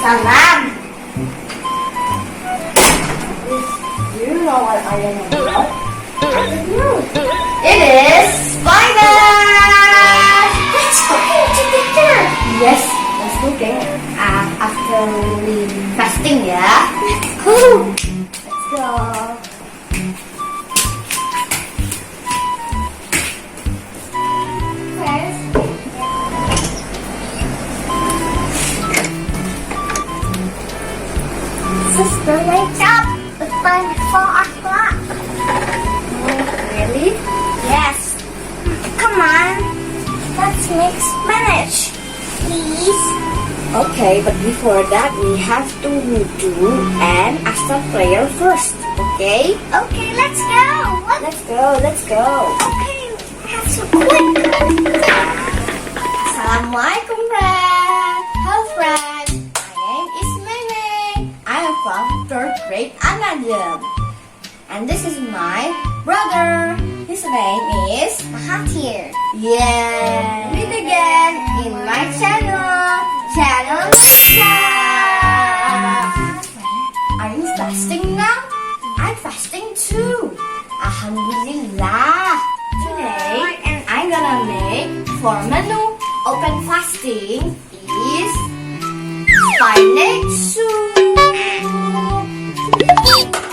Salam. Do you know what I am about? It is spinach. Let's cooking together. Yes, let's cooking after we fasting, yeah. Cool. Let's go. Sister, wake up! It's time for 4 o'clock. Really? Yes. Come on. Let's make spinach, please. Okay, but before that, we have to do an Asar prayer first. Okay? Okay, let's go. What? Let's go. Okay, have to quick. Assalamu'alaikum, friend. Hello, friend. My name is Meme. I am from 3rd grade Anadem. And this is my brother. His name is Mahathir. Yeah. Meet again in my channel. Are you fasting now? I'm fasting too. Alhamdulillah. Today I'm gonna make for menu open fasting is spinach soup.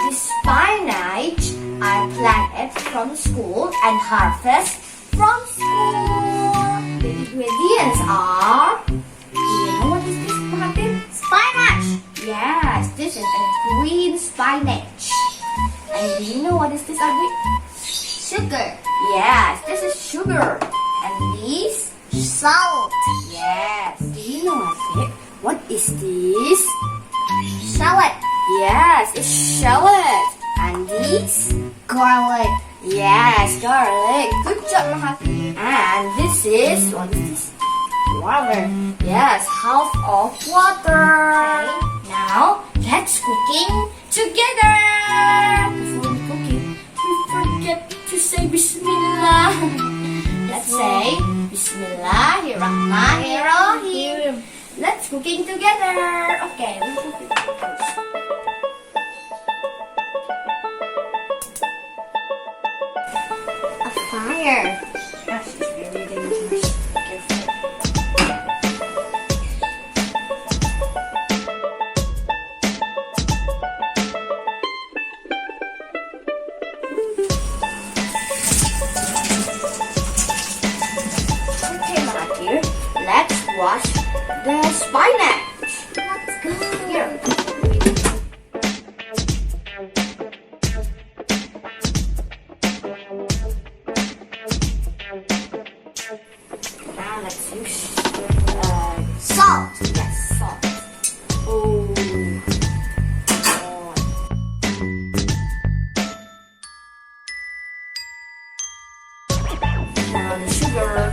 This spinach I plant it from school and harvest from school. The ingredients are, do you know what is this, Mahathir? Spinach. Yes, this is a green spinach. And do you know what is this, Agri? Sugar. Yes, this is sugar. And this? Salt. Yes. Do you know, Mahathir, what is this? Shallot. Yes, it's shallot. And this? Garlic. Yes, garlic. Good job, Mahathir. And this is, what is this? Water. Yes, half of water. Okay. Now, let's cooking together. Before we cooking, we forget to say Bismillah. Let's say Bismillahirrahmanirrahim. Let's cooking together. Okay, let's cook it first. A fire. Yes, it's very dangerous. Careful. Okay, Mahathir, let's wash the spinach. Let's go. Here. Now let's use salt. Yes, salt. Oh. Now the sugar.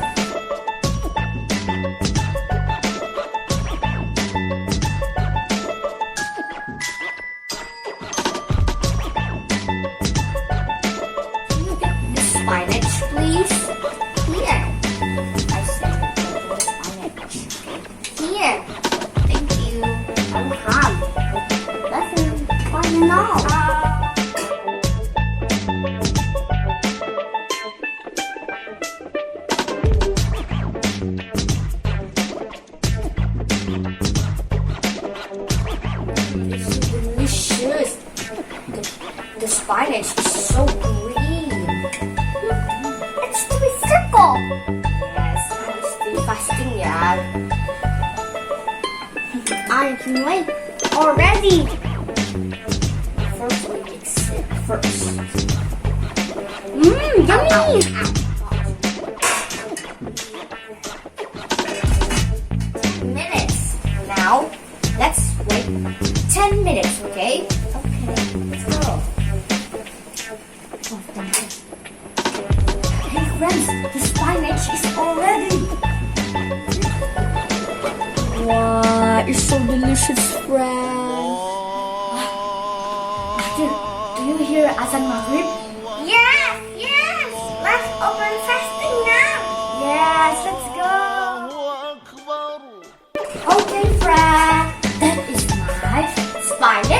Spinach, please. Here. I said spinach. Here. Thank you. Welcome. That's it. What do you know? It's so delicious. The spinach is so green. It's too circle. Yes, I'm still fasting, yeah. I can wait already. First, we mix it first. Yummy! Minutes. Now, let's wait 10 minutes, okay? Okay, let's go. Hey friends, the spinach is all ready. Wow, it's so delicious, friend. Do you hear Azan Maghrib? Yes. Let's open fasting now. Yes, let's go. Okay, friend. That is spinach